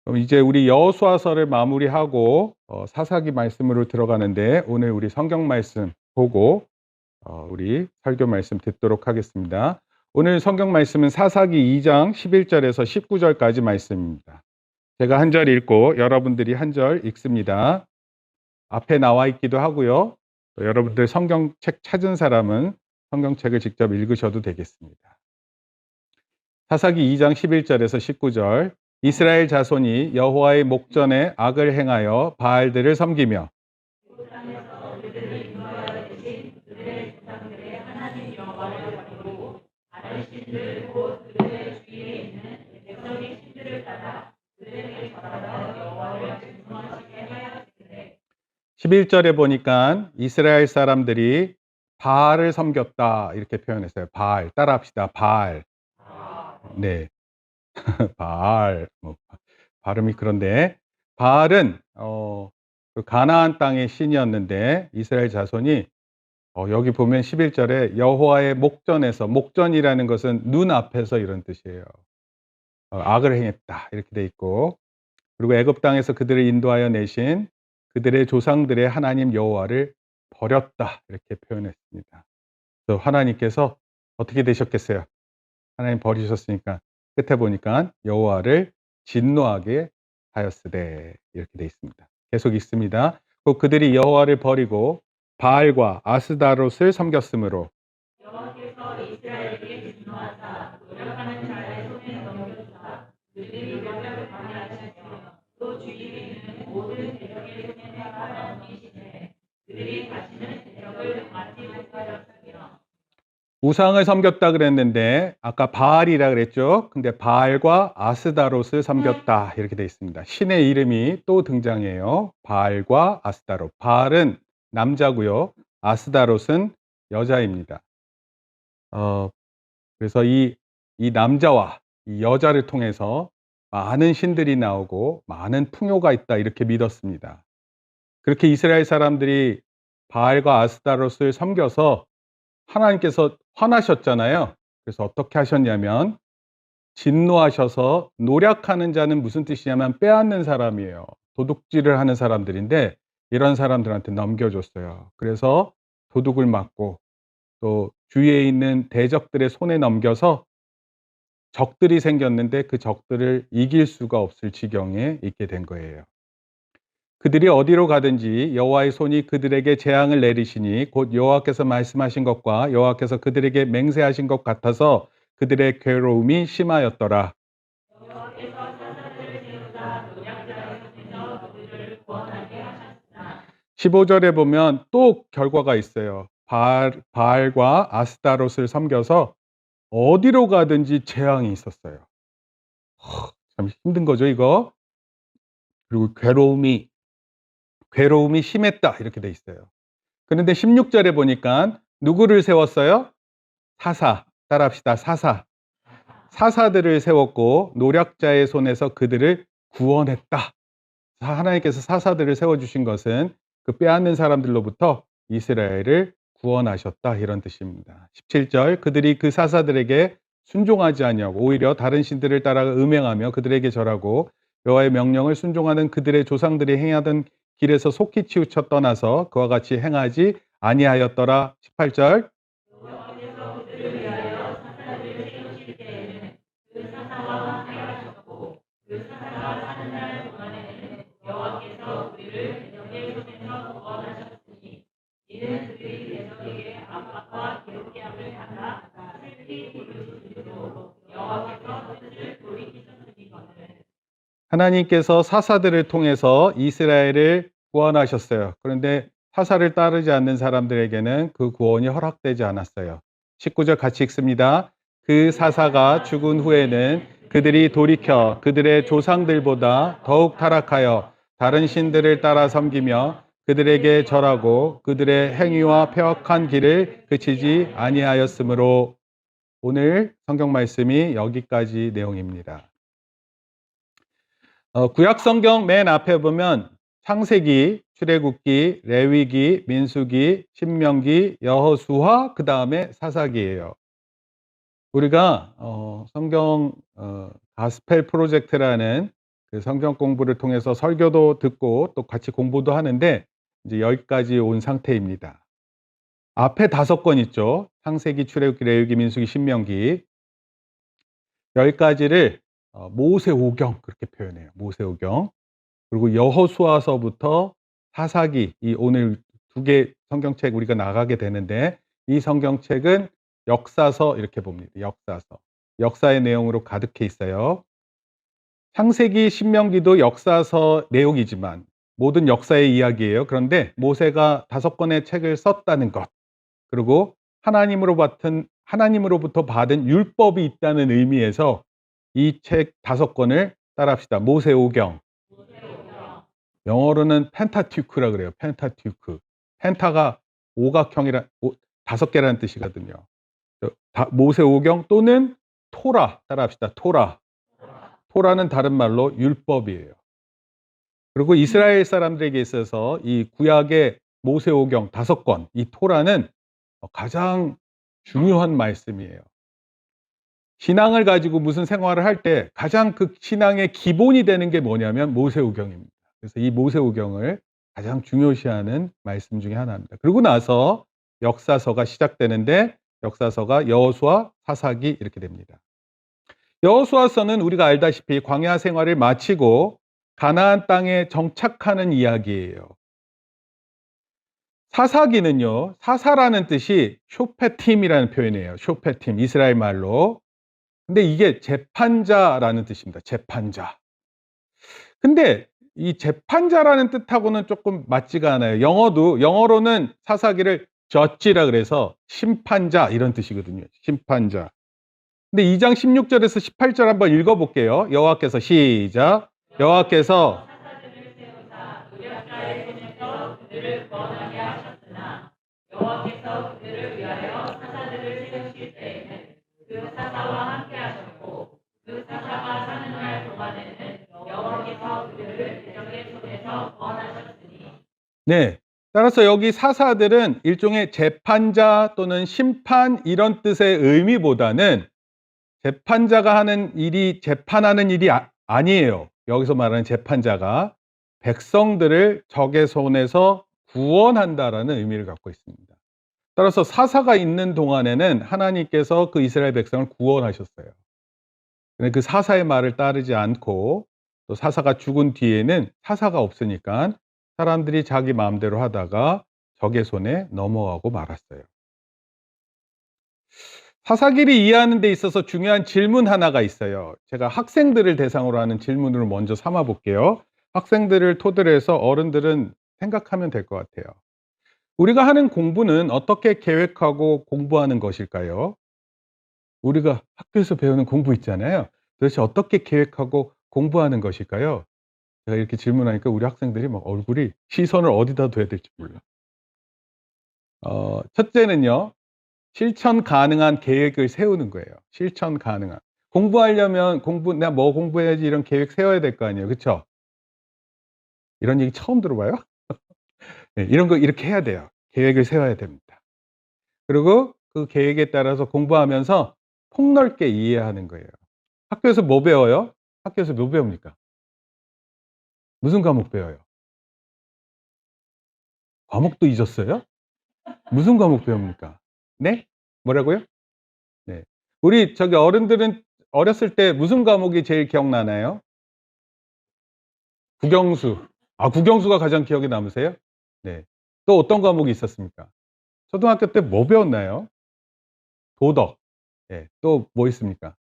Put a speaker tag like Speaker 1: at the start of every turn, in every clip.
Speaker 1: 그럼 이제 우리 여호수아서를 마무리하고 사사기 말씀으로 들어가는데, 오늘 우리 성경 말씀 보고 우리 설교 말씀 듣도록 하겠습니다. 오늘 성경 말씀은 사사기 2장 11절에서 19절까지 말씀입니다. 제가 한 절 읽고 여러분들이 한 절 읽습니다. 앞에 나와 있기도 하고요. 또 여러분들 성경책 찾은 사람은 성경책을 직접 읽으셔도 되겠습니다. 사사기 2장 11절에서 19절. 이스라엘 자손이 여호와의 목전에 악을 행하여 바알들을 섬기며 다른 신들 곧 그들의 주위에 있는 백성의 신들을 따라 그들에게 절하여 여호와를 증송하시게 하였으되. 11절에 보니까 이스라엘 사람들이 바알을 섬겼다 이렇게 표현했어요. 바알 따라합시다. 바알. 네. 바알. 발음이 그런데 바알은 그 가나안 땅의 신이었는데 이스라엘 자손이 여기 보면 11절에 여호와의 목전에서, 목전이라는 것은 눈앞에서 이런 뜻이에요. 악을 행했다 이렇게 돼 있고, 그리고 애굽 땅에서 그들을 인도하여 내신 그들의 조상들의 하나님 여호와를 버렸다 이렇게 표현했습니다. 그래서 하나님께서 어떻게 되셨겠어요? 하나님 버리셨으니까 끝에 보니까 여호와를 진노하게 하였으되 이렇게 돼 있습니다. 계속 있습니다. 곧 그들이 여호와를 버리고 바알과 아스다롯을 섬겼으므로 여호와께서 이스라엘에게 진노하사 노력하는 자의 손에 넘겨주사 그들이 노력을 방해하시며 또 주위에 있는 모든 대적의 손에 내가 넘기시되 그들이 다시는 대적을 당하지 못하였으며. 우상을 섬겼다 그랬는데 아까 바알이라 그랬죠. 근데 바알과 아스다롯을 섬겼다 이렇게 돼 있습니다. 신의 이름이 또 등장해요. 바알과 아스다롯. 바알은 남자고요. 아스다롯은 여자입니다. 그래서 이 남자와 이 여자를 통해서 많은 신들이 나오고 많은 풍요가 있다 이렇게 믿었습니다. 그렇게 이스라엘 사람들이 바알과 아스다롯을 섬겨서 하나님께서 화나셨잖아요. 그래서 어떻게 하셨냐면 진노하셔서, 노력하는 자는 무슨 뜻이냐면 빼앗는 사람이에요. 도둑질을 하는 사람들인데 이런 사람들한테 넘겨줬어요. 그래서 도둑을 맞고 또 주위에 있는 대적들의 손에 넘겨서 적들이 생겼는데 그 적들을 이길 수가 없을 지경에 있게 된 거예요. 그들이 어디로 가든지 여호와의 손이 그들에게 재앙을 내리시니 곧 여호와께서 말씀하신 것과 여호와께서 그들에게 맹세하신 것 같아서 그들의 괴로움이 심하였더라. 여호와께서 사사들을 세우사 노략자의 손에서 그들을 구원하게 하셨으나. 15절에 보면 또 결과가 있어요. 바알과 아스타롯을 섬겨서 어디로 가든지 재앙이 있었어요. 참 힘든 거죠, 이거. 그리고 괴로움이 심했다 이렇게 돼 있어요. 그런데 16절에 보니까 누구를 세웠어요? 사사. 따라합시다. 사사. 사사들을 세웠고 노략자의 손에서 그들을 구원했다. 하나님께서 사사들을 세워주신 것은 그 빼앗는 사람들로부터 이스라엘을 구원하셨다 이런 뜻입니다. 17절 그들이 그 사사들에게 순종하지 아니하고 오히려 다른 신들을 따라 음행하며 그들에게 절하고 여호와의 명령을 순종하는 그들의 조상들이 행하던 길에서 속히 치우쳐 떠나서 그와 같이 행하지 아니하였더라. 18절 여호와께서 그들을 위하여 사사들을 세우실 때에는 그 사사와 함께하셨고 그 사사가 사는 날 동안에는 여호와께서 그들을 대적의 손에서 구원하셨으니 이는 그들이 대적에게 압박과 괴롭게 함을 받아 슬피 부르짖음으로 여호와께서 뜻을 돌이키셨으니거늘. 하나님께서 사사들을 통해서 이스라엘을 구원하셨어요. 그런데 사사를 따르지 않는 사람들에게는 그 구원이 허락되지 않았어요. 19절 같이 읽습니다. 그 사사가 죽은 후에는 그들이 돌이켜 그들의 조상들보다 더욱 타락하여 다른 신들을 따라 섬기며 그들에게 절하고 그들의 행위와 폐역한 길을 그치지 아니하였으므로. 오늘 성경 말씀이 여기까지 내용입니다. 구약 성경 맨 앞에 보면 창세기, 출애굽기, 레위기, 민수기, 신명기, 여호수아, 그 다음에 사사기예요. 우리가 성경 가스펠 프로젝트라는 그 성경 공부를 통해서 설교도 듣고 또 같이 공부도 하는데 이제 여기까지 온 상태입니다. 앞에 5권 있죠. 창세기, 출애굽기, 레위기, 민수기, 신명기. 여기까지를 모세오경 그렇게 표현해요. 모세오경. 그리고 여호수아서부터 사사기, 이 오늘 2개 성경책 우리가 나가게 되는데 이 성경책은 역사서 이렇게 봅니다. 역사서. 역사의 내용으로 가득해 있어요. 창세기, 신명기도 역사서 내용이지만 모든 역사의 이야기예요. 그런데 모세가 5권의 책을 썼다는 것, 그리고 하나님으로부터 받은 율법이 있다는 의미에서 이 책 5권을 따라합시다. 모세오경. 영어로는 펜타튜크라 그래요. 펜타튜크. 펜타가 오각형이라 5개라는 뜻이거든요. 모세오경 또는 토라 따라합시다. 토라. 토라는 다른 말로 율법이에요. 그리고 이스라엘 사람들에게 있어서 이 구약의 모세오경 5권, 이 토라는 가장 중요한 말씀이에요. 신앙을 가지고 무슨 생활을 할 때 가장 그 신앙의 기본이 되는 게 뭐냐면 모세오경입니다. 그래서 이 모세오경을 가장 중요시하는 말씀 중에 하나입니다. 그러고 나서 역사서가 시작되는데 역사서가 여호수아, 사사기 이렇게 됩니다. 여호수아서는 우리가 알다시피 광야 생활을 마치고 가나안 땅에 정착하는 이야기예요. 사사기는요, 사사라는 뜻이 쇼페팀이라는 표현이에요. 쇼페팀, 이스라엘 말로. 근데 이게 재판자라는 뜻입니다. 재판자. 근데 이 재판자라는 뜻하고는 조금 맞지가 않아요. 영어로는 사사기를 judge라 그래서 심판자 이런 뜻이거든요. 심판자. 근데 2장 16절에서 18절 한번 읽어볼게요. 여호와께서 시작. 여호와께서 네. 따라서 여기 사사들은 일종의 재판자 또는 심판 이런 뜻의 의미보다는 재판자가 하는 일이 재판하는 일이 아니에요. 여기서 말하는 재판자가 백성들을 적의 손에서 구원한다라는 의미를 갖고 있습니다. 따라서 사사가 있는 동안에는 하나님께서 그 이스라엘 백성을 구원하셨어요. 근데 그 사사의 말을 따르지 않고 또 사사가 죽은 뒤에는 사사가 없으니까 사람들이 자기 마음대로 하다가 적의 손에 넘어가고 말았어요. 사사기를 이해하는 데 있어서 중요한 질문 하나가 있어요. 제가 학생들을 대상으로 하는 질문으로 먼저 삼아 볼게요. 학생들을 토대로 해서 어른들은 생각하면 될 것 같아요. 우리가 하는 공부는 어떻게 계획하고 공부하는 것일까요? 우리가 학교에서 배우는 공부 있잖아요. 도대체 어떻게 계획하고 공부하는 것일까요? 제가 이렇게 질문하니까 우리 학생들이 막 얼굴이 시선을 어디다 둬야 될지 몰라. 첫째는요. 실천 가능한 계획을 세우는 거예요. 실천 가능한. 공부하려면 내가 뭐 공부해야지 이런 계획 세워야 될 거 아니에요. 그쵸? 이런 얘기 처음 들어봐요? 네, 이런 거 이렇게 해야 돼요. 계획을 세워야 됩니다. 그리고 그 계획에 따라서 공부하면서 폭넓게 이해하는 거예요. 학교에서 뭐 배워요? 학교에서 뭐 배웁니까? 무슨 과목 배워요? 과목도 잊었어요? 무슨 과목 배웁니까? 네? 뭐라고요? 네. 우리 어른들은 어렸을 때 무슨 과목이 제일 기억나나요? 국영수. 아, 국영수가 가장 기억에 남으세요? 네. 또 어떤 과목이 있었습니까? 초등학교 때 뭐 배웠나요? 도덕. 예. 또 뭐 있습니까?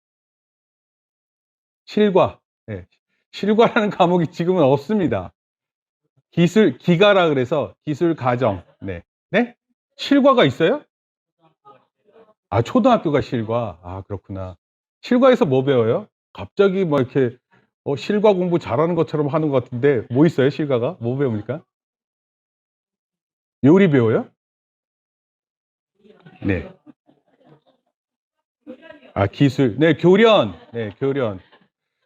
Speaker 1: 실과. 예. 실과라는 과목이 지금은 없습니다. 기가라 그래서 기술 가정. 네. 네? 실과가 있어요? 아, 초등학교가 실과. 아, 그렇구나. 실과에서 뭐 배워요? 갑자기 뭐 이렇게 실과 공부 잘하는 것처럼 하는 것 같은데 뭐 있어요, 실과가? 뭐 배웁니까? 요리 배워요? 네. 아, 기술. 네, 교련. 네, 교련.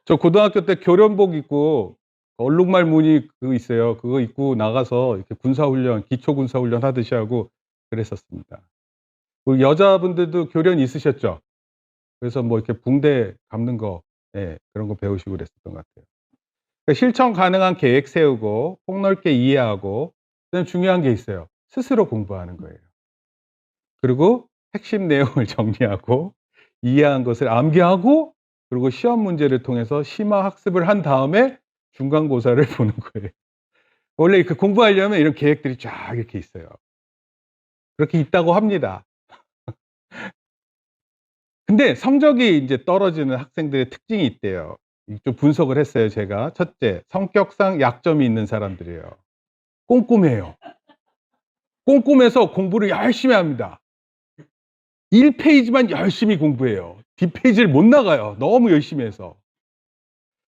Speaker 1: 저 고등학교 때 교련복 입고 얼룩말 무늬 그거 있어요. 그거 입고 나가서 이렇게 군사훈련, 기초 군사훈련 하듯이 하고 그랬었습니다. 그 여자분들도 교련 있으셨죠? 그래서 뭐 이렇게 붕대 감는 거, 예, 그런 거 배우시고 그랬었던 것 같아요. 실천 가능한 계획 세우고 폭넓게 이해하고 그다음에 중요한 게 있어요. 스스로 공부하는 거예요. 그리고 핵심 내용을 정리하고 이해한 것을 암기하고 그리고 시험 문제를 통해서 심화 학습을 한 다음에 중간고사를 보는 거예요. 원래 그 공부하려면 이런 계획들이 쫙 이렇게 있어요. 그렇게 있다고 합니다. 근데 성적이 인제 떨어지는 학생들의 특징이 있대요. 좀 분석을 했어요 제가. 첫째, 성격상 약점이 있는 사람들이에요. 꼼꼼해요. 꼼꼼해서 공부를 열심히 합니다. 1 페이지만 열심히 공부해요. 뒷페이지를 못 나가요, 너무 열심히 해서.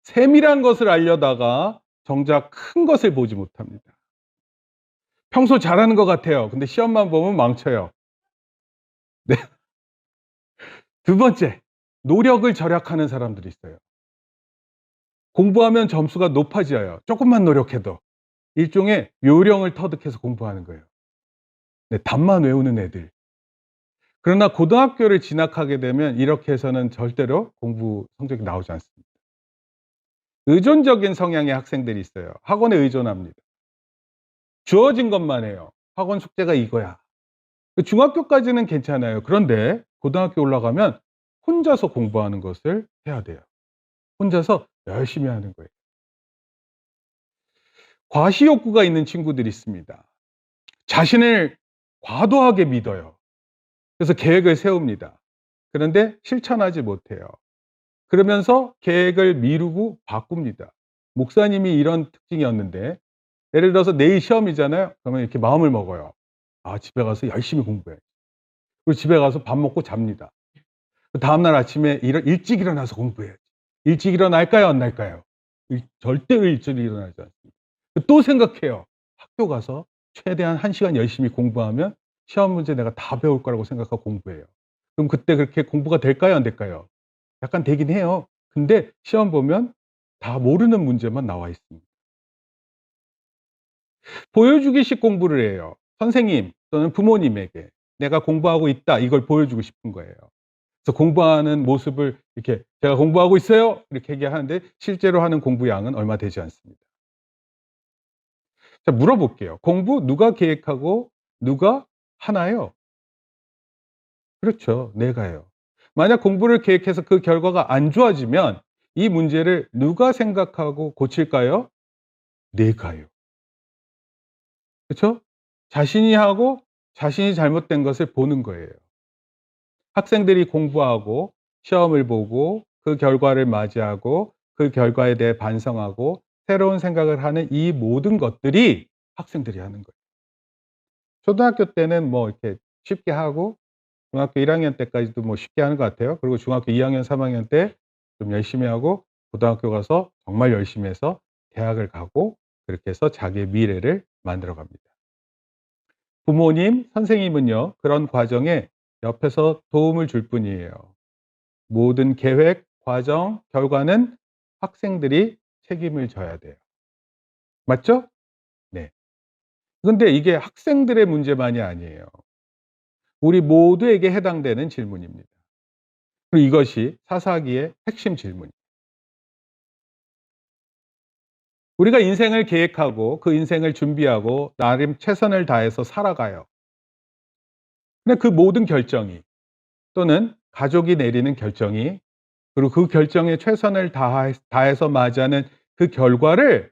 Speaker 1: 세밀한 것을 알려다가 정작 큰 것을 보지 못합니다. 평소 잘하는 것 같아요. 근데 시험만 보면 망쳐요. 네. 두 번째, 노력을 절약하는 사람들이 있어요. 공부하면 점수가 높아져요, 쪼끔만 노력해도. 일종의 요령을 터득해서 공부하는 거예요. 네, 답만 외우는 애들. 그러나 고등학교를 진학하게 되면 이렇게 해서는 절대로 공부 성적이 나오지 않습니다. 의존적인 성향의 학생들이 있어요. 학원에 의존합니다. 주어진 것만 해요. 학원 숙제가 이거야. 중학교까지는 괜찮아요. 그런데 고등학교 올라가면 혼자서 공부하는 것을 해야 돼요. 혼자서 열심히 하는 거예요. 과시욕구가 있는 친구들이 있습니다. 자신을 과도하게 믿어요. 그래서 계획을 세웁니다. 그런데 실천하지 못해요. 그러면서 계획을 미루고 바꿉니다. 목사님이 이런 특징이었는데 예를 들어서 내일 시험이잖아요. 그러면 이렇게 마음을 먹어요. 아, 집에 가서 열심히 공부해야지. 그리고 집에 가서 밥 먹고 잡니다. 다음날 아침에 일찍 일어나서 공부해야지. 일찍 일어날까요, 안 날까요? 절대 일찍 일어나지 않습니다. 또 생각해요. 학교 가서 최대한 1 시간 열심히 공부하면 시험 문제 내가 다 배울 거라고 생각하고 공부해요. 그럼 그때 그렇게 공부가 될까요, 안 될까요? 약간 되긴 해요. 근데 시험 보면 다 모르는 문제만 나와 있습니다. 보여주기식 공부를 해요. 선생님 또는 부모님에게 내가 공부하고 있다 이걸 보여주고 싶은 거예요. 그래서 공부하는 모습을 이렇게 "제가 공부하고 있어요." 이렇게 얘기하는데 실제로 하는 공부 양은 얼마 되지 않습니다. 자, 물어볼게요. 공부 누가 계획하고 누가 하나요? 그렇죠. 내가요. 만약 공부를 계획해서 그 결과가 안 좋아지면 이 문제를 누가 생각하고 고칠까요? 내가요. 그쵸? 자신이 하고 자신이 잘못된 것을 보는 거예요. 학생들이 공부하고 시험을 보고 그 결과를 맞이하고 그 결과에 대해 반성하고 새로운 생각을 하는 이 모든 것들이 학생들이 하는 거예요. 초등학교 때는 뭐 이렇게 쉽게 하고 중학교 1 학년 때까지도 뭐 쉽게 하는 것 같아요. 그리고 중학교 2 학년, 3 학년 때 좀 열심히 하고 고등학교 가서 정말 열심히 해서 대학을 가고 그렇게 해서 자기의 미래를 만들어 갑니다. 부모님, 선생님은요, 그런 과정에 옆에서 도움을 줄 뿐이에요. 모든 계획, 과정, 결과는 학생들이 책임을 져야 돼요. 맞죠? 네. 근데 이게 학생들의 문제만이 아니에요. 우리 모두에게 해당되는 질문입니다. 그리고 이것이 사사기의 핵심 질문이에요. 우리가 인생을 계획하고 그 인생을 준비하고 나름 최선을 다해서 살아가요. 근데 그 모든 결정이 또는 가족이 내리는 결정이 그리고 그 결정에 최선을 다해서 맞이하는 그 결과를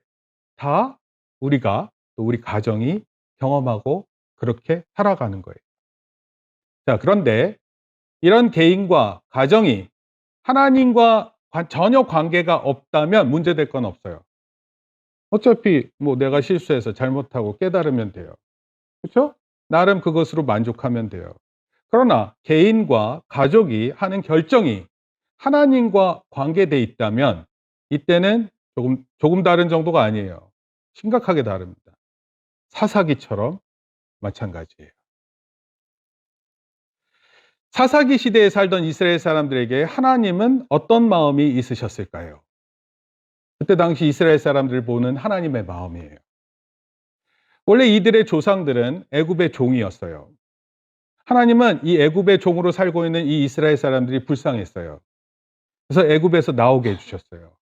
Speaker 1: 다 우리가 또 우리 가정이 경험하고 그렇게 살아가는 거예요. 자, 그런데 이런 개인과 가정이 하나님과 전혀 관계가 없다면 문제될 건 없어요. 어차피 뭐 내가 실수해서 잘못하고 깨달으면 돼요. 그렇죠? 나름 그것으로 만족하면 돼요. 그러나 개인과 가족이 하는 결정이 하나님과 관계돼 있다면 이때는 조금 다른 정도가 아니에요. 심각하게 다릅니다. 사사기처럼 마찬가지예요. 사사기 시대에 살던 이스라엘 사람들에게 하나님은 어떤 마음이 있으셨을까요? 그때 당시 이스라엘 사람들을 보는 하나님의 마음이에요. 원래 이들의 조상들은 애굽의 종이었어요. 하나님은 이 애굽의 종으로 살고 있는 이 이스라엘 사람들이 불쌍했어요. 그래서 애굽에서 나오게 해 주셨어요.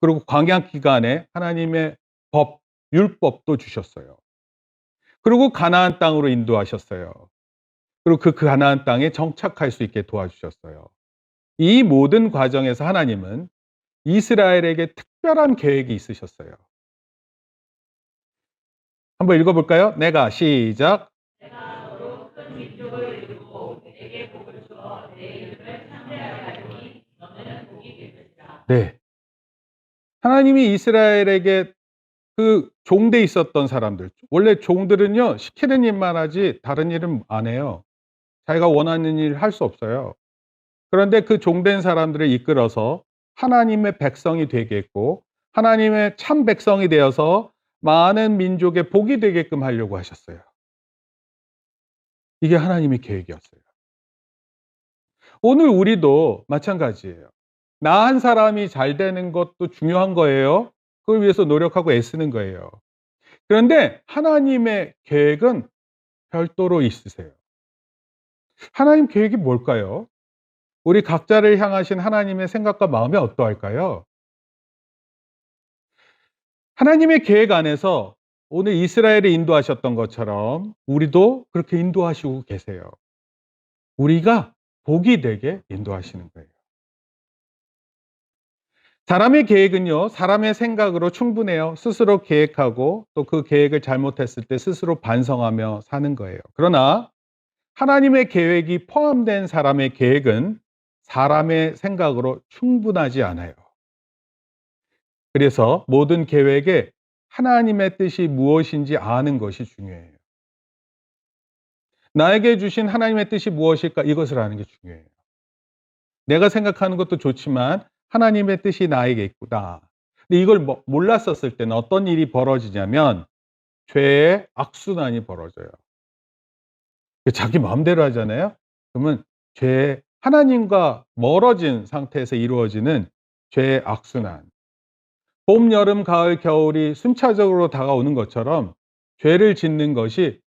Speaker 1: 그리고 광야 기간에 하나님의 법, 율법도 주셨어요. 그리고 가나안 땅으로 인도하셨어요. 그리고 그 가나안 땅에 정착할 수 있게 도와주셨어요. 이 모든 과정에서 하나님은 이스라엘에게 특별한 계획이 있으셨어요. 한번 읽어볼까요? 내가 시작.
Speaker 2: 내가 너로 큰 민족을 이루고 내게 복을 주어 내 이름을 창대하게 하리니 너는 복이 될 것이라.
Speaker 1: 네. 하나님이 이스라엘에게 그 종돼 있었던 사람들, 원래 종들은요, 시키는 일만 하지 다른 일은 안 해요. 자기가 원하는 일 할 수 없어요. 그런데 그 종된 사람들을 이끌어서 하나님의 백성이 되겠고, 하나님의 참 백성이 되어서 많은 민족의 복이 되게끔 하려고 하셨어요. 이게 하나님의 계획이었어요. 오늘 우리도 마찬가지예요. 나 한 사람이 잘 되는 것도 중요한 거예요. 그걸 위해서 노력하고 애쓰는 거예요. 그런데 하나님의 계획은 별도로 있으세요. 하나님 계획이 뭘까요? 우리 각자를 향하신 하나님의 생각과 마음이 어떠할까요? 하나님의 계획 안에서 오늘 이스라엘을 인도하셨던 것처럼 우리도 그렇게 인도하시고 계세요. 우리가 복이 되게 인도하시는 거예요. 사람의 계획은요, 사람의 생각으로 충분해요. 스스로 계획하고 또 그 계획을 잘못했을 때 스스로 반성하며 사는 거예요. 그러나 하나님의 계획이 포함된 사람의 계획은 사람의 생각으로 충분하지 않아요. 그래서 모든 계획에 하나님의 뜻이 무엇인지 아는 것이 중요해요. 나에게 주신 하나님의 뜻이 무엇일까? 이것을 아는 게 중요해요. 내가 생각하는 것도 좋지만 하나님의 뜻이 나에게 있구나. 근데 이걸 몰랐었을 때는 어떤 일이 벌어지냐면 죄의 악순환이 벌어져요. 자기 마음대로 하잖아요. 그러면 죄 하나님과 멀어진 상태에서 이루어지는 죄의 악순환. 봄, 여름, 가을, 겨울이 순차적으로 다가오는 것처럼 죄를 짓는 것이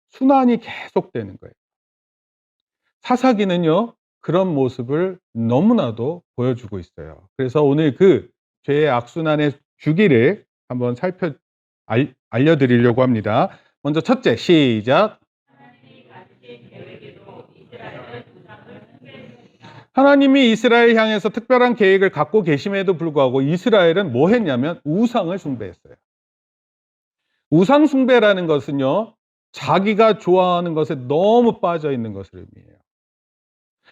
Speaker 1: 순환이 계속되는 거예요. 사사기는요, 그런 모습을 너무나도 보여주고 있어요. 그래서 오늘 그 죄의 악순환의 주기를 한번 알려드리려고 합니다. 먼저 첫째, 시작.
Speaker 2: 하나님이 가지신 계획에도 이스라엘은 우상을 숭배했습니다.
Speaker 1: 하나님이 이스라엘 향해서 특별한 계획을 갖고 계심에도 불구하고 이스라엘은 뭐 했냐면 우상을 숭배했어요. 우상 숭배라는 것은요, 자기가 좋아하는 것에 너무 빠져 있는 것을 의미해요.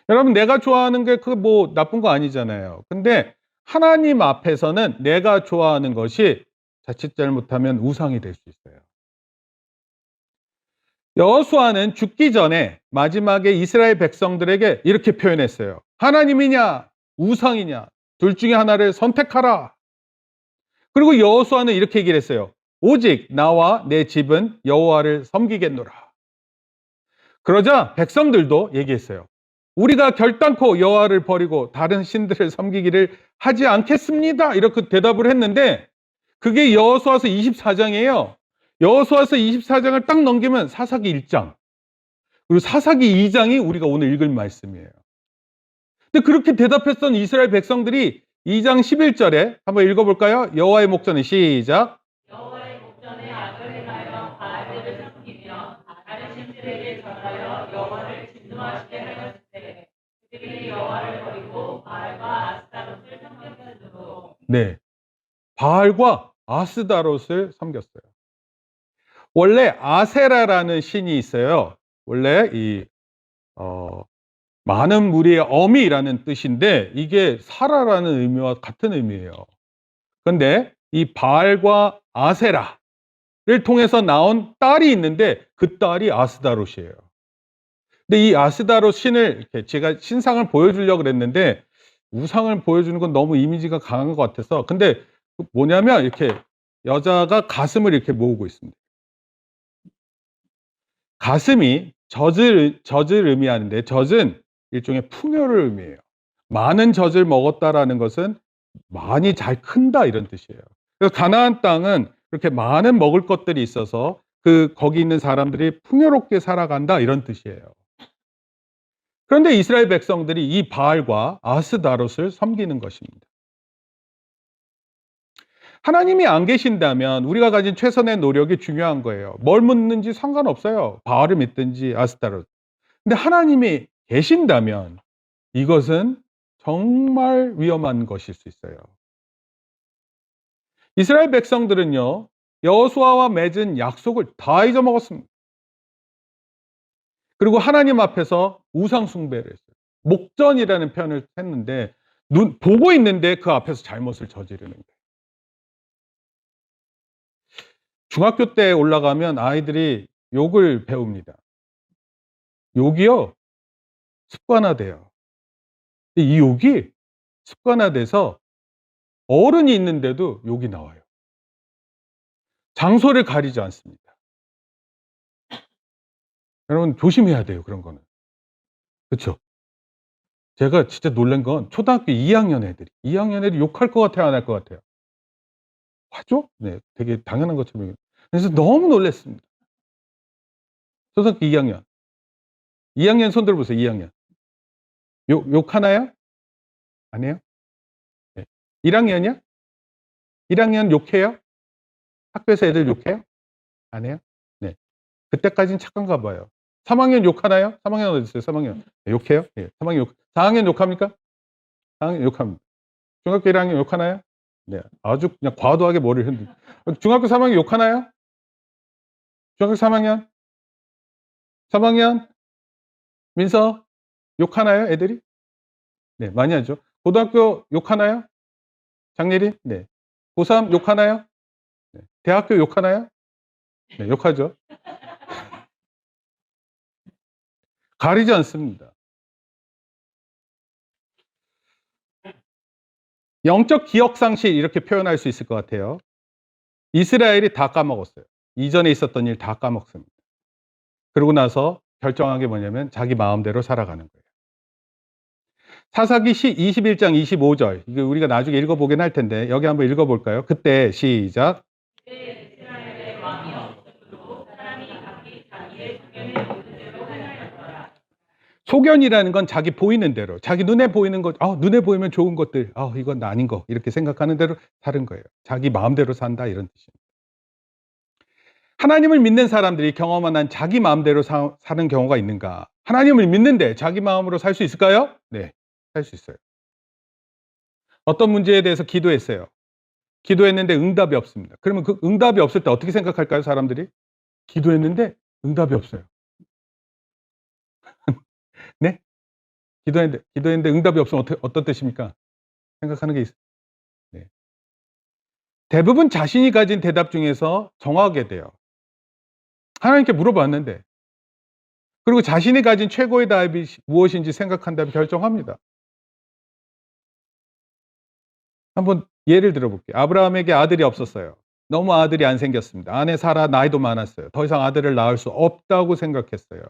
Speaker 1: 여러분, 내가 좋아하는 게 그 뭐 나쁜 거 아니잖아요. 근데 하나님 앞에서는 내가 좋아하는 것이 자칫 잘못하면 우상이 될 수 있어요. 여호수아는 죽기 전에 마지막에 이스라엘 백성들에게 이렇게 표현했어요. 하나님이냐 우상이냐 둘 중에 하나를 선택하라. 그리고 여호수아는 이렇게 얘기를 했어요. 오직 나와 내 집은 여호와를 섬기겠노라. 그러자 백성들도 얘기했어요. 우리가 결단코 여호와를 버리고 다른 신들을 섬기기를 하지 않겠습니다. 이렇게 대답을 했는데 그게 여호수아서 24장이에요. 여호수아서 24장을 딱 넘기면 사사기 1장. 그리고 사사기 2장이 우리가 오늘 읽을 말씀이에요. 근데 그렇게 대답했던 이스라엘 백성들이 2장 11절에 한번 읽어볼까요? 여호와의 목전에 시작.
Speaker 2: 여호와의 목전에 악을 행하여 바알들을 섬기며 다른 신들에게 절하여 여호와를 진노하시게 하였으되 그들이 여호와를 버리고 바알과 아스타롯을 섬겼으므로. 네,
Speaker 1: 바알과 아스다롯을 섬겼어요. 원래 아세라라는 신이 있어요. 원래 많은 무리의 어미라는 뜻인데 이게 사라라는 의미와 같은 의미예요. 그런데 이 바알과 아세라를 통해서 나온 딸이 있는데 그 딸이 아스다롯이에요. 근데 이 아스다롯 신을 이렇게 제가 신상을 보여주려고 그랬는데 우상을 보여주는 건 너무 이미지가 강한 것 같아서. 근데 뭐냐면 이렇게 여자가 가슴을 이렇게 모으고 있습니다. 가슴이 젖을 의미하는데 젖은 일종의 풍요를 의미해요. 많은 젖을 먹었다라는 것은 많이 잘 큰다 이런 뜻이에요. 그래서 가나안 땅은 그렇게 많은 먹을 것들이 있어서 거기 있는 사람들이 풍요롭게 살아간다 이런 뜻이에요. 그런데 이스라엘 백성들이 이 바알과 아스다롯을 섬기는 것입니다. 하나님이 안 계신다면 우리가 가진 최선의 노력이 중요한 거예요. 뭘 묻는지 상관없어요. 바알을 믿든지 아스타롯. 근데 하나님이 계신다면 이것은 정말 위험한 것일 수 있어요. 이스라엘 백성들은요, 여호수아와 맺은 약속을 다 잊어먹었습니다. 그리고 하나님 앞에서 우상 숭배를 했어요. 목전이라는 표현을 했는데 보고 있는데 그 앞에서 잘못을 저지르는 거예요. 중학교 때 올라가면 아이들이 욕을 배웁니다. 욕이요, 습관화돼요. 이 욕이 습관화돼서 어른이 있는데도 욕이 나와요. 장소를 가리지 않습니다. 여러분 조심해야 돼요, 그런 거는. 그렇죠? 제가 진짜 놀란 건 초등학교 2학년 애들이 2학년 애들이 욕할 것 같아요, 안 할 것 같아요? 하죠? 네. 되게 당연한 것처럼. 그래서 너무 놀랐습니다. 초등학교 2학년. 2학년 손 들어 보세요, 2학년. 욕하나요? 안 해요? 네. 1학년이요? 1학년 욕해요? 학교에서 애들 욕해요? 안 해요? 네. 그때까지는 착한가 봐요. 3학년 욕하나요? 3학년 어디 있어요? 3학년. 네, 욕해요? 예. 3학년 욕. 4학년 욕합니까? 4학년 욕합니다. 중학교 1학년 욕하나요? 네. 아주 그냥 과도하게 머리를 흔들. 중학교 3학년 욕하나요? 중학교 3학년? 3학년? 민서 욕하나요, 애들이? 네, 많이 하죠. 고등학교 욕하나요? 장예린? 네. 고3 욕하나요? 네. 대학교 욕하나요? 네, 욕하죠. 가리지 않습니다. 영적 기억 상실 이렇게 표현할 수 있을 것 같아요. 이스라엘이 다 까먹었어요. 이전에 있었던 일 다 까먹습니다. 그러고 나서 결정한 게 뭐냐면 자기 마음대로 살아가는 거예요. 사사기 21장 25절. 이거 우리가 나중에 읽어보긴 할 텐데 여기 한번 읽어볼까요? 그때 시작.
Speaker 2: 이스라엘의 왕이 없으므로 사람이 각기 자기의 주변에 모든 대로 행하였더라.
Speaker 1: 소견이라는 건 자기 보이는 대로, 자기 눈에 보이는 것, 눈에 보이면 좋은 것들, 이건 아닌 거, 이렇게 생각하는 대로 사는 거예요. 자기 마음대로 산다, 이런 뜻입니다. 하나님을 믿는 사람들이 경험한 한 자기 마음대로 사는 경우가 있는가? 하나님을 믿는데 자기 마음으로 살 수 있을까요? 네, 살 수 있어요. 어떤 문제에 대해서 기도했어요. 기도했는데 응답이 없습니다. 그러면 그 응답이 없을 때 어떻게 생각할까요, 사람들이? 기도했는데 응답이 없어요. 네? 기도했는데 응답이 없으면 어떤 뜻입니까? 생각하는 게 있어요. 네. 대부분 자신이 가진 대답 중에서 정하게 돼요. 하나님께 물어봤는데, 그리고 자신이 가진 최고의 답이 무엇인지 생각한 다음에 결정합니다. 한번 예를 들어볼게요. 아브라함에게 아들이 없었어요. 너무 아들이 안 생겼습니다. 아내 사라 나이도 많았어요. 더 이상 아들을 낳을 수 없다고 생각했어요.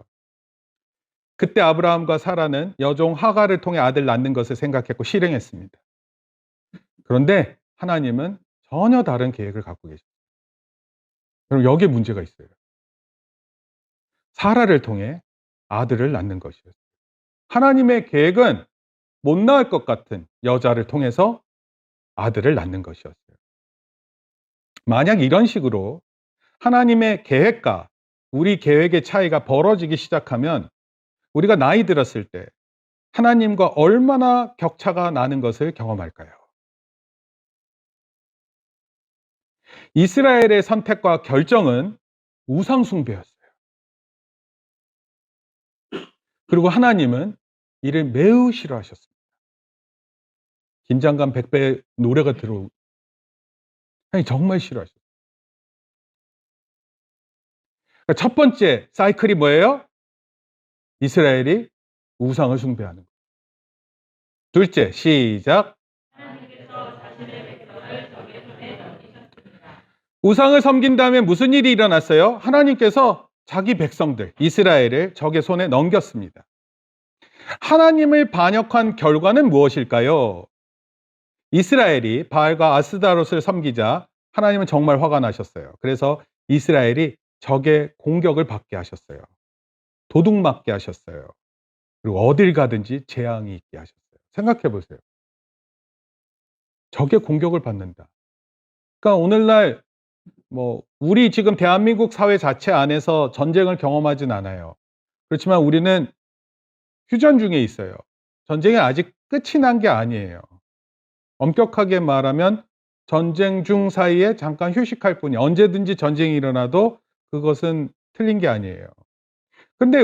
Speaker 1: 그때 아브라함과 사라는 여종 하가를 통해 아들 낳는 것을 생각했고 실행했습니다. 그런데 하나님은 전혀 다른 계획을 갖고 계십니다. 그럼 여기에 문제가 있어요. 사라를 통해 아들을 낳는 것이었어요. 하나님의 계획은 못 낳을 것 같은 여자를 통해서 아들을 낳는 것이었어요. 만약 이런 식으로 하나님의 계획과 우리 계획의 차이가 벌어지기 시작하면 우리가 나이 들었을 때 하나님과 얼마나 격차가 나는 것을 경험할까요? 이스라엘의 선택과 결정은 우상숭배였어요. 그리고 하나님은 이를 매우 싫어하셨습니다. 긴장감 100배 노래가 들어오고 하나님 정말 싫어하셨어요. 그러니까 첫 번째 사이클이 뭐예요? 이스라엘이 우상을 숭배하는 거예요. 둘째, 시작.
Speaker 2: 하나님께서 자신의 백성을 적의 손에 넘기셨습니다.
Speaker 1: 우상을 섬긴 다음에 무슨 일이 일어났어요? 하나님께서 자기 백성들, 이스라엘을 적의 손에 넘겼습니다. 하나님을 반역한 결과는 무엇일까요? 이스라엘이 바알과 아스다롯을 섬기자 하나님은 정말 화가 나셨어요. 그래서 이스라엘이 적의 공격을 받게 하셨어요. 도둑맞게 하셨어요. 그리고 어딜 가든지 재앙이 있게 하셨어요. 생각해 보세요. 적의 공격을 받는다. 그러니까 오늘날 우리 지금 대한민국 사회 자체 안에서 전쟁을 경험하진 않아요. 그렇지만 우리는 휴전 중에 있어요. 전쟁이 아직 끝이 난 게 아니에요. 엄격하게 말하면 전쟁 중 사이에 잠깐 휴식할 뿐이에요. 언제든지 전쟁이 일어나도 그것은 틀린 게 아니에요. 근데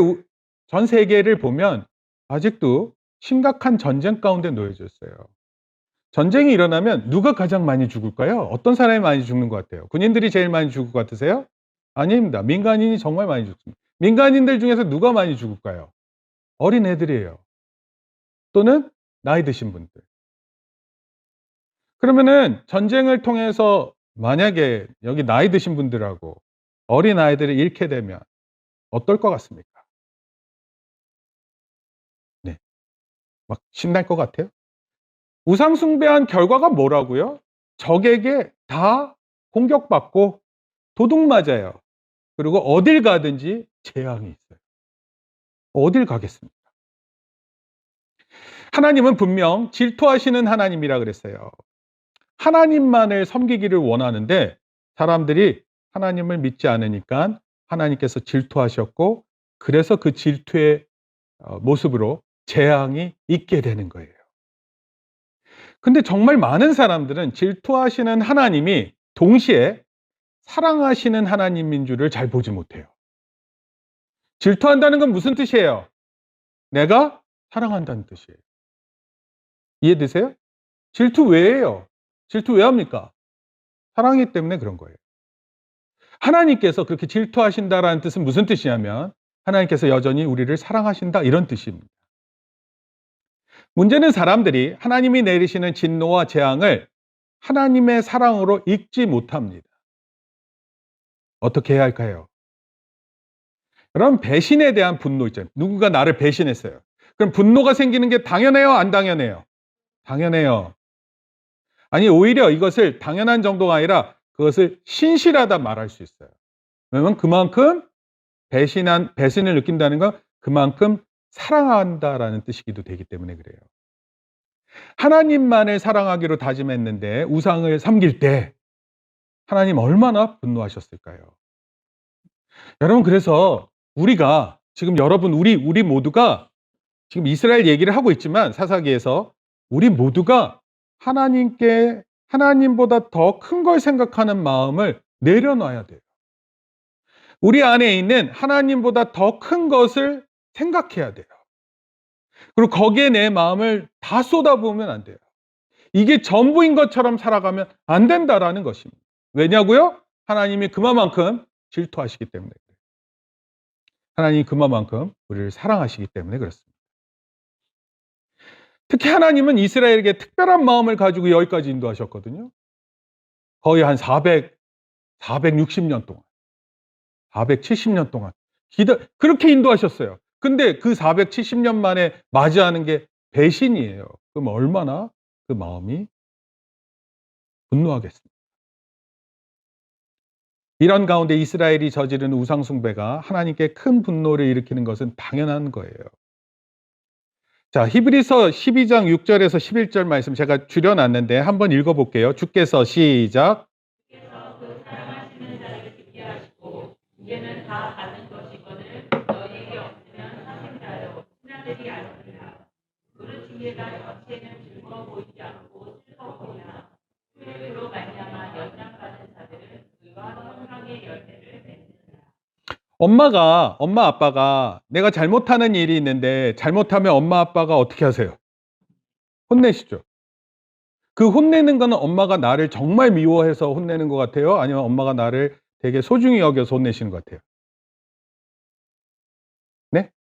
Speaker 1: 전 세계를 보면 아직도 심각한 전쟁 가운데 놓여져 있어요. 전쟁이 일어나면 누가 가장 많이 죽을까요? 어떤 사람이 많이 죽는 것 같아요? 군인들이 제일 많이 죽을 것 같으세요? 아닙니다. 민간인이 정말 많이 죽습니다. 민간인들 중에서 누가 많이 죽을까요? 어린 애들이에요. 또는 나이 드신 분들. 그러면은 전쟁을 통해서 만약에 여기 나이 드신 분들하고 어린 아이들을 잃게 되면 어떨 것 같습니까? 네. 막 신날 것 같아요? 우상 숭배한 결과가 뭐라고요? 적에게 다 공격받고 도둑 맞아요. 그리고 어딜 가든지 재앙이 있어요. 어딜 가겠습니까? 하나님은 분명 질투하시는 하나님이라 그랬어요. 하나님만을 섬기기를 원하는데 사람들이 하나님을 믿지 않으니까 하나님께서 질투하셨고 그래서 그 질투의 모습으로 재앙이 있게 되는 거예요. 근데 정말 많은 사람들은 질투하시는 하나님이 동시에 사랑하시는 하나님인 줄을 잘 보지 못해요. 질투한다는 건 무슨 뜻이에요? 내가 사랑한다는 뜻이에요. 이해되세요? 질투 왜 해요? 질투 왜 합니까? 사랑이기 때문에 그런 거예요. 하나님께서 그렇게 질투하신다라는 뜻은 무슨 뜻이냐면 하나님께서 여전히 우리를 사랑하신다 이런 뜻입니다. 문제는 사람들이 하나님이 내리시는 진노와 재앙을 하나님의 사랑으로 읽지 못합니다. 어떻게 해야 할까요? 여러분 배신에 대한 분노 있잖아요. 누군가 나를 배신했어요. 그럼 분노가 생기는 게 당연해요? 안 당연해요? 당연해요. 아니 오히려 이것을 당연한 정도가 아니라 그것을 신실하다 말할 수 있어요. 왜냐면 그만큼 배신을 느낀다는 건 그만큼 사랑한다라는 뜻이기도 되기 때문에 그래요. 하나님만을 사랑하기로 다짐했는데 우상을 섬길 때 하나님 얼마나 분노하셨을까요? 여러분 그래서 우리가 지금 여러분 우리 모두가 지금 이스라엘 얘기를 하고 있지만 사사기에서 우리 모두가 하나님보다 더 큰 걸 생각하는 마음을 내려놔야 돼요. 우리 안에 있는 하나님보다 더 큰 것을 생각해야 돼요. 그리고 거기에 내 마음을 다 쏟아부으면 안 돼요. 이게 전부인 것처럼 살아가면 안 된다라는 것입니다. 왜냐고요? 하나님이 그만큼 질투하시기 때문에 그래요. 하나님이 그만큼 우리를 사랑하시기 때문에 그렇습니다. 특히 하나님은 이스라엘에게 특별한 마음을 가지고 여기까지 인도하셨거든요. 거의 한 460년 동안, 470년 동안 그렇게 인도하셨어요. 근데 그 470년 만에 맞이하는 게 배신이에요. 그럼 얼마나 그 마음이 분노하겠습니까? 이런 가운데 이스라엘이 저지른 우상숭배가 하나님께 큰 분노를 일으키는 것은 당연한 거예요. 자, 히브리서 12장 6절에서 11절 말씀 제가 줄여놨는데 한번 읽어볼게요. 주께서 시작.
Speaker 2: 주께서 그 사랑하시는 자를 듣게 하시고 이제는 다 받은 것이거늘 너희에게 없으면 사생자여 신하들이 알지니라. 그릇 징계가 전체는 즐거워 보이지 않고 슬퍼 보이나 후회로 말미암아 연장받은 자들은 의와 평강의 열매를 맺느니라.
Speaker 1: 엄마 아빠가 내가 잘못하는 일이 있는데 잘못하면 엄마 아빠가 어떻게 하세요? 혼내시죠. 그 혼내는 거는 엄마가 나를 정말 미워해서 혼내는 것 같아요? 아니면 엄마가 나를 되게 소중히 여겨서 혼내시는 것 같아요? 네?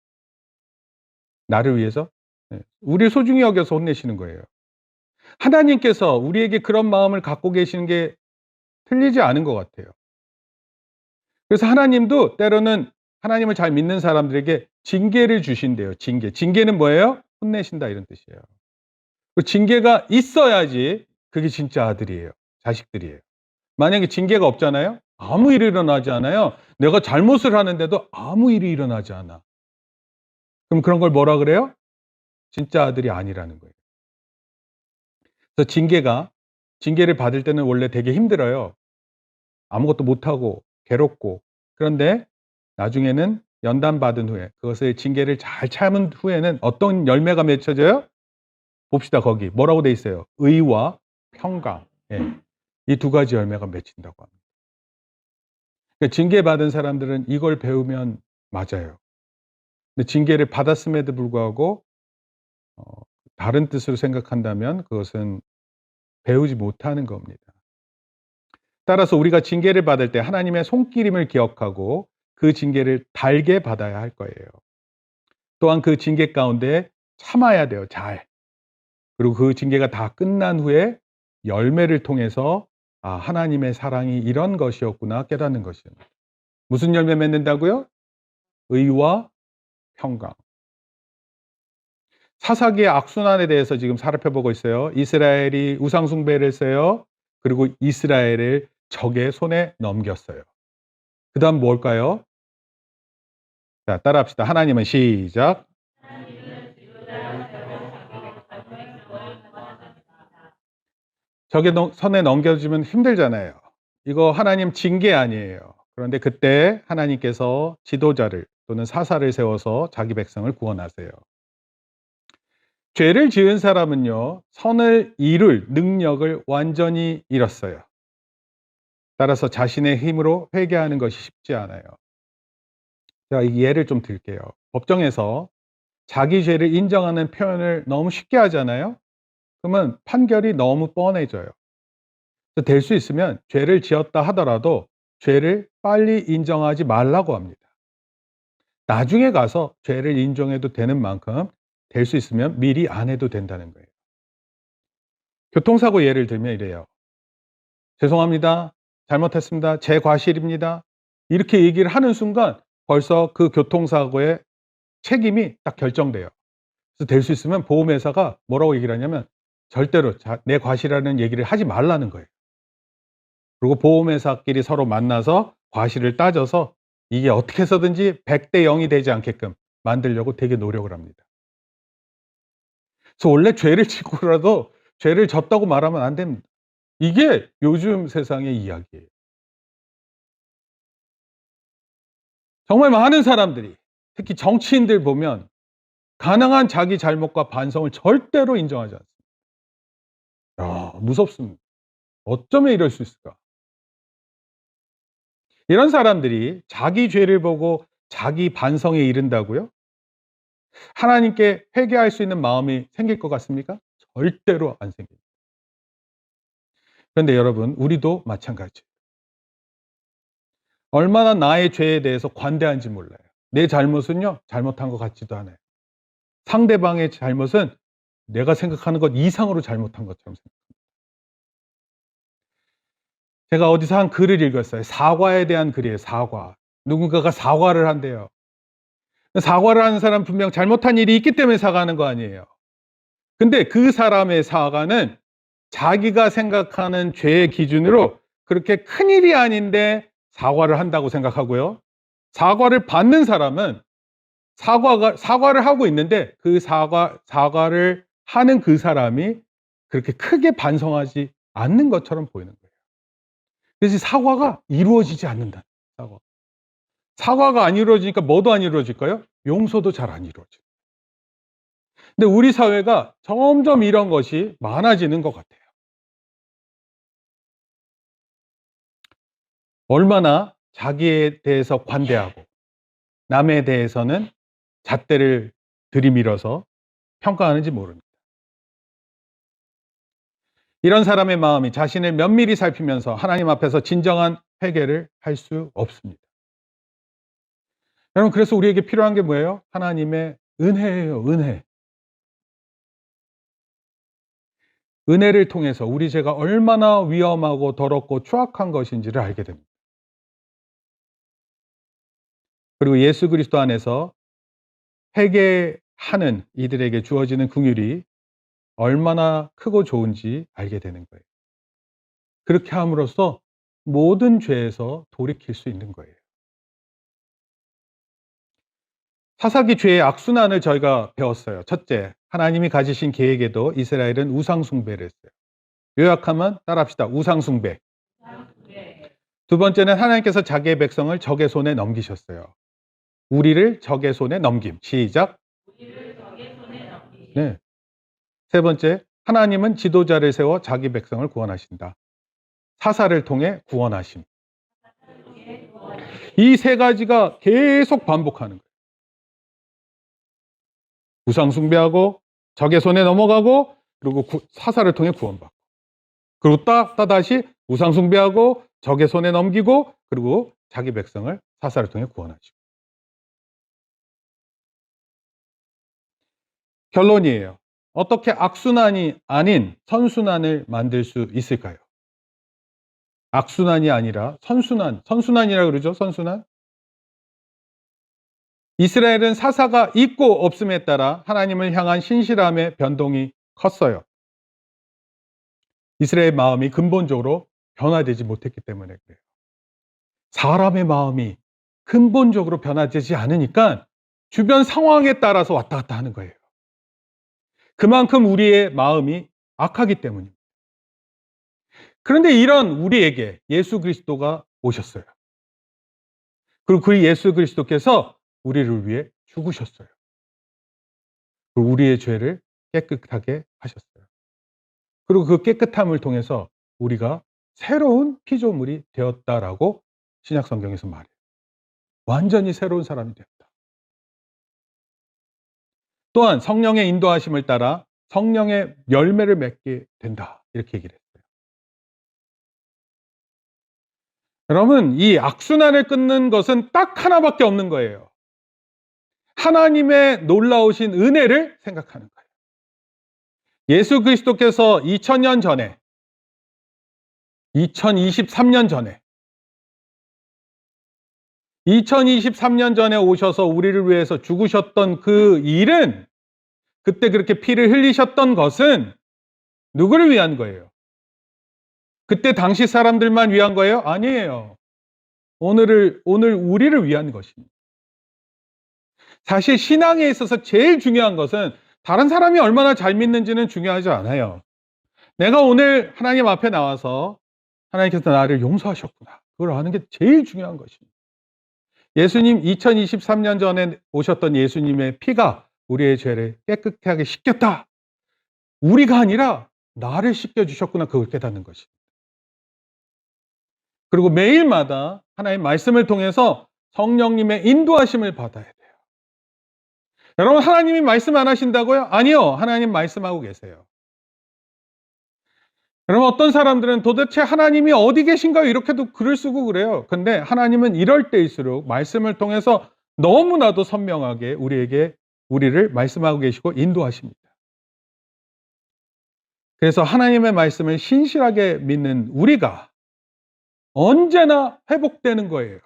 Speaker 1: 나를 위해서? 네. 우리를 소중히 여겨서 혼내시는 거예요. 하나님께서 우리에게 그런 마음을 갖고 계시는 게 틀리지 않은 것 같아요. 그래서 하나님도 때로는 하나님을 잘 믿는 사람들에게 징계를 주신대요. 징계는 뭐예요? 혼내신다 이런 뜻이에요. 그 징계가 있어야지 그게 진짜 아들이에요. 자식들이에요. 만약에 징계가 없잖아요? 아무 일이 일어나지 않아요. 내가 잘못을 하는데도 아무 일이 일어나지 않아. 그럼 그런 걸 뭐라 그래요? 진짜 아들이 아니라는 거예요. 그래서 징계가 징계를 받을 때는 원래 되게 힘들어요. 아무것도 못하고 괴롭고. 그런데 나중에는 연단받은 후에 그것을 징계를 잘 참은 후에는 어떤 열매가 맺혀져요? 봅시다. 거기 뭐라고 돼 있어요? 의와 평강. 예. 이 두 가지 열매가 맺힌다고 합니다. 그러니까 징계받은 사람들은 이걸 배우면 맞아요. 근데 징계를 받았음에도 불구하고 어 다른 뜻으로 생각한다면 그것은 배우지 못하는 겁니다. 따라서 우리가 징계를 받을 때 하나님의 손길임을 기억하고 그 징계를 달게 받아야 할 거예요. 또한 그 징계 가운데 참아야 돼요, 잘. 그리고 그 징계가 다 끝난 후에 열매를 통해서 '아 하나님의 사랑이 이런 것이었구나.' 깨닫는 것이에요. 무슨 열매 맺는다고요? 의와 평강. 사사기의 악순환에 대해서 지금 살펴보고 있어요. 이스라엘이 우상 숭배를 했어요. 그리고 이스라엘을 적의 손에 넘겼어요. 그다음 뭘까요? 자, 따라합시다. 하나님은 시작. 적의 손에 넘겨주면 힘들잖아요. 이거 하나님 징계 아니에요. 그런데 그때 하나님께서 지도자를 또는 사사를 세워서 자기 백성을 구원하세요. 죄를 지은 사람은요, 선을 이룰 능력을 완전히 잃었어요. 따라서 자신의 힘으로 회개하는 것이 쉽지 않아요. 제가 이 예를 좀 들게요. 법정에서 자기 죄를 인정하는 표현을 너무 쉽게 하잖아요. 그러면 판결이 너무 뻔해져요. 될 수 있으면 죄를 지었다 하더라도 죄를 빨리 인정하지 말라고 합니다. 나중에 가서 죄를 인정해도 되는 만큼 될 수 있으면 미리 안 해도 된다는 거예요. 교통사고 예를 들면 이래요. 죄송합니다. 잘못했습니다. 제 과실입니다. 이렇게 얘기를 하는 순간 벌써 그 교통사고의 책임이 딱 결정돼요. 그래서 될 수 있으면 보험회사가 뭐라고 얘기를 하냐면 절대로 내 과실이라는 얘기를 하지 말라는 거예요. 그리고 보험회사끼리 서로 만나서 과실을 따져서 이게 어떻게 해서든지 100대 0이 되지 않게끔 만들려고 되게 노력을 합니다. 그래서 원래 죄를 짓고라도 죄를 졌다고 말하면 안 됩니다. 이게 요즘 세상의 이야기예요. 정말 많은 사람들이 특히 정치인들 보면 가능한 자기 잘못과 반성을 절대로 인정하지 않습니다. 무섭습니다. 어쩌면 이럴 수 있을까? 이런 사람들이 자기 죄를 보고 자기 반성에 이른다고요? 하나님께 회개할 수 있는 마음이 생길 것 같습니까? 절대로 안 생깁니다. 그런데 여러분, 우리도 마찬가지예요. 얼마나 나의 죄에 대해서 관대한지 몰라요. 내 잘못은요, 잘못한 것 같지도 않아요. 상대방의 잘못은 내가 생각하는 것 이상으로 잘못한 것처럼 생각합니다. 제가 어디서 한 글을 읽었어요. 사과에 대한 글이에요, 사과. 누군가가 사과를 한대요. 사과를 하는 사람 분명 잘못한 일이 있기 때문에 사과하는 거 아니에요. 근데 그 사람의 사과는 자기가 생각하는 죄의 기준으로 그렇게 큰일이 아닌데 사과를 한다고 생각하고요. 사과를 받는 사람은 사과를 하고 있는데 그 사과를 하는 그 사람이 그렇게 크게 반성하지 않는 것처럼 보이는 거예요. 그래서 사과가 이루어지지 않는다. 사과가 안 이루어지니까 뭐도 안 이루어질까요? 용서도 잘 안 이루어져요. 근데 우리 사회가 점점 이런 것이 많아지는 것 같아요. 얼마나 자기에 대해서 관대하고 남에 대해서는 잣대를 들이밀어서 평가하는지 모릅니다. 이런 사람의 마음이 자신을 면밀히 살피면서 하나님 앞에서 진정한 회개를 할 수 없습니다. 여러분, 그래서 우리에게 필요한 게 뭐예요? 하나님의 은혜예요, 은혜. 은혜를 통해서 우리 죄가 얼마나 위험하고 더럽고 추악한 것인지를 알게 됩니다. 그리고 예수 그리스도 안에서 회개하는 이들에게 주어지는 긍휼이 얼마나 크고 좋은지 알게 되는 거예요. 그렇게 함으로써 모든 죄에서 돌이킬 수 있는 거예요. 사사기 죄의 악순환을 저희가 배웠어요. 첫째, 하나님이 가지신 계획에도 이스라엘은 우상 숭배를 했어요. 요약하면 따라합시다. 우상숭배. 두 번째는 하나님께서 자기의 백성을 적의 손에 넘기셨어요. 우리를 적의 손에 넘김. 시작. 네. 세 번째, 하나님은 지도자를 세워 자기 백성을 구원하신다. 사사를 통해 구원하심. 이 세 가지가 계속 반복하는 거예요. 우상 숭배하고 적의 손에 넘어가고 그리고 사사를 통해 구원받고 그리고 다시 우상 숭배하고 적의 손에 넘기고 그리고 자기 백성을 사사를 통해 구원하시고. 결론이에요. 어떻게 악순환이 아닌 선순환을 만들 수 있을까요? 악순환이 아니라 선순환이라고 그러죠. 선순환. 이스라엘은 사사가 있고 없음에 따라 하나님을 향한 신실함의 변동이 컸어요. 이스라엘의 마음이 근본적으로 변화되지 못했기 때문에 그래요. 사람의 마음이 근본적으로 변화되지 않으니까 주변 상황에 따라서 왔다 갔다 하는 거예요. 그만큼 우리의 마음이 악하기 때문입니다. 그런데 이런 우리에게 예수 그리스도가 오셨어요. 그리고 그 예수 그리스도께서 우리를 위해 죽으셨어요. 그리고 우리의 죄를 깨끗하게 하셨어요. 그리고 그 깨끗함을 통해서 우리가 새로운 피조물이 되었다라고 신약 성경에서 말해요. 완전히 새로운 사람이 되었다. 또한 성령의 인도하심을 따라 성령의 열매를 맺게 된다. 이렇게 얘기를 했어요. 여러분, 이 악순환을 끊는 것은 딱 하나밖에 없는 거예요. 하나님의 놀라우신 은혜를 생각하는 거예요. 예수 그리스도께서 2000년 전에, 2023년 전에 오셔서 우리를 위해서 죽으셨던 그 일은, 그때 그렇게 피를 흘리셨던 것은 누구를 위한 거예요? 그때 당시 사람들만 위한 거예요? 아니에요. 오늘 우리를 위한 것입니다. 사실 신앙에 있어서 제일 중요한 것은 다른 사람이 얼마나 잘 믿는지는 중요하지 않아요. 내가 오늘 하나님 앞에 나와서 하나님께서 나를 용서하셨구나. 그걸 아는 게 제일 중요한 것입니다. 예수님 2023년 전에 오셨던 예수님의 피가 우리의 죄를 깨끗하게 씻겼다. 우리가 아니라 나를 씻겨주셨구나. 그걸 깨닫는 것입니다. 그리고 매일마다 하나님 말씀을 통해서 성령님의 인도하심을 받아야 돼요. 여러분, 하나님이 말씀 안 하신다고요? 아니요. 하나님 말씀하고 계세요. 여러분, 어떤 사람들은 도대체 하나님이 어디 계신가요? 이렇게도 글을 쓰고 그래요. 근데 하나님은 이럴 때일수록 말씀을 통해서 너무나도 선명하게 우리를 말씀하고 계시고 인도하십니다. 그래서 하나님의 말씀을 신실하게 믿는 우리가 언제나 회복되는 거예요.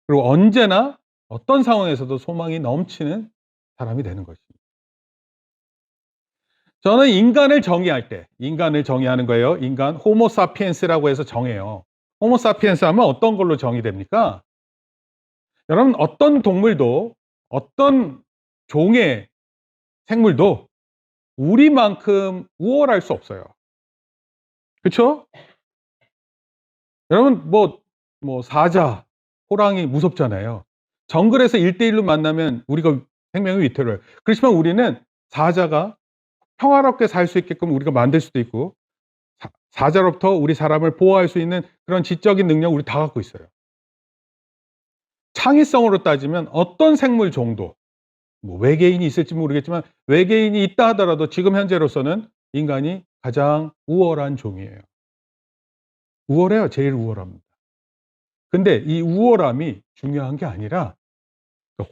Speaker 1: 그리고 언제나 어떤 상황에서도 소망이 넘치는 사람이 되는 것입니다. 저는 인간을 정의하는 거예요. 인간, 호모사피엔스라고 해서 정해요. 호모사피엔스 하면 어떤 걸로 정의됩니까? 여러분, 어떤 동물도, 어떤 종의 생물도 우리만큼 우월할 수 없어요. 그렇죠? 여러분, 사자, 호랑이 무섭잖아요. 정글에서 1대1로 만나면 우리가 생명이 위태로워요. 그렇지만 우리는 사자가 평화롭게 살 수 있게끔 우리가 만들 수도 있고, 사자로부터 우리 사람을 보호할 수 있는 그런 지적인 능력 우리 다 갖고 있어요. 창의성으로 따지면 어떤 생물 정도, 외계인이 있을지 모르겠지만 외계인이 있다 하더라도 지금 현재로서는 인간이 가장 우월한 종이에요. 우월해요. 제일 우월합니다. 근데 이 우월함이 중요한 게 아니라,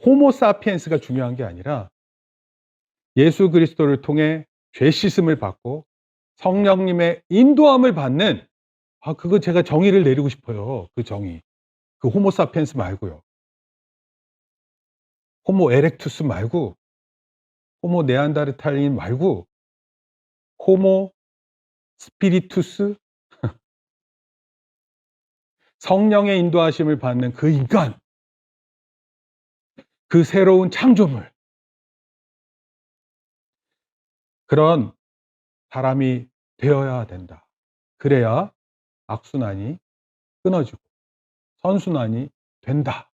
Speaker 1: 호모사피엔스가 중요한 게 아니라 예수 그리스도를 통해 죄 씻음을 받고 성령님의 인도함을 받는, 그거 제가 정의를 내리고 싶어요. 그 정의. 그 호모사피엔스 말고요. 호모 에렉투스 말고, 호모 네안데르탈인 말고, 호모 스피리투스, 성령의 인도하심을 받는 그 인간, 그 새로운 창조물, 그런 사람이 되어야 된다. 그래야 악순환이 끊어지고 선순환이 된다.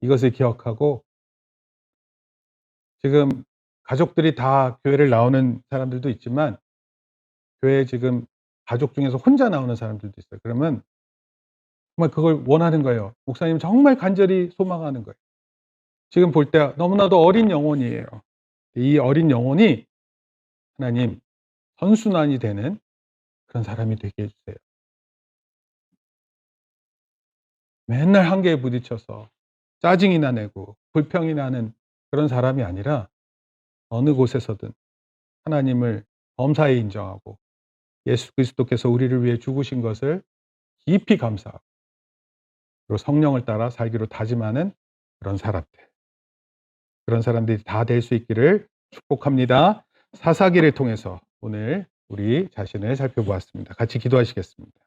Speaker 1: 이것을 기억하고 지금 가족들이 다 교회를 나오는 사람들도 있지만 교회에 지금 가족 중에서 혼자 나오는 사람들도 있어요. 그러면 정말 그걸 원하는 거예요. 목사님 정말 간절히 소망하는 거예요. 지금 볼 때 너무나도 어린 영혼이에요. 이 어린 영혼이 하나님 선순환이 되는 그런 사람이 되게 해 주세요. 맨날 한계에 부딪혀서 짜증이나 내고 불평이 나는 그런 사람이 아니라 어느 곳에서든 하나님을 범사에 인정하고 예수 그리스도께서 우리를 위해 죽으신 것을 깊이 감사하고 그리고 성령을 따라 살기로 다짐하는 그런 사람들. 그런 사람들이 다 될 수 있기를 축복합니다. 사사기를 통해서 오늘 우리 자신을 살펴보았습니다. 같이 기도하시겠습니다.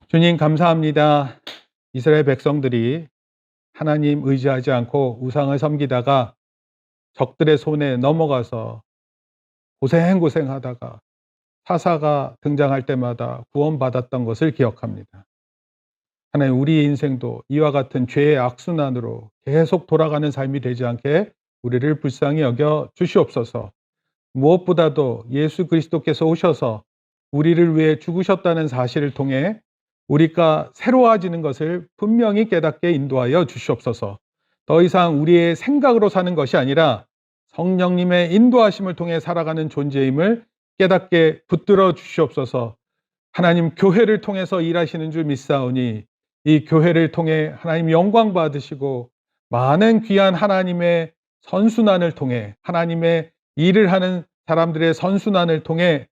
Speaker 1: 주님 감사합니다. 이스라엘 백성들이 하나님 의지하지 않고 우상을 섬기다가 적들의 손에 넘어가서 고생하다가 사사가 등장할 때마다 구원받았던 것을 기억합니다. 하나님 우리의 인생도 이와 같은 죄의 악순환으로 계속 돌아가는 삶이 되지 않게 우리를 불쌍히 여겨 주시옵소서. 무엇보다도 예수 그리스도께서 오셔서 우리를 위해 죽으셨다는 사실을 통해 우리가 새로워지는 것을 분명히 깨닫게 인도하여 주시옵소서. 더 이상 우리의 생각으로 사는 것이 아니라 성령님의 인도하심을 통해 살아가는 존재임을 깨닫게 붙들어 주시옵소서. 하나님 교회를 통해서 일하시는 줄 믿사오니 이 교회를 통해 하나님 영광 받으시고 많은 귀한 하나님의 선순환을 통해 하나님의 일을 하는 사람들의 선순환을 통해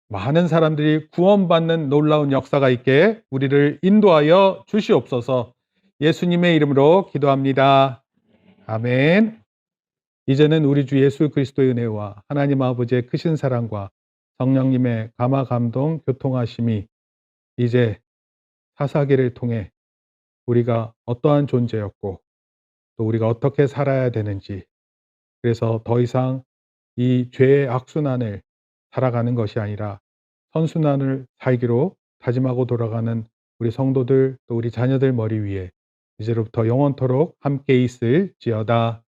Speaker 1: 많은 사람들이 구원받는 놀라운 역사가 있게 우리를 인도하여 주시옵소서. 예수님의 이름으로 기도합니다. 아멘. 이제는 우리 주 예수 그리스도의 은혜와 하나님 아버지의 크신 사랑과 성령님의 감화 감동 교통하심이 이제 사사기를 통해 우리가 어떠한 존재였고 또 우리가 어떻게 살아야 되는지, 그래서 더 이상 이 죄의 악순환을 살아가는 것이 아니라 선순환을 살기로 다짐하고 돌아가는 우리 성도들 또 우리 자녀들 머리 위에 이제로부터 영원토록 함께 있을지어다.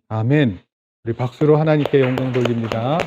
Speaker 1: 아멘. 우리 박수로 하나님께 영광 돌립니다.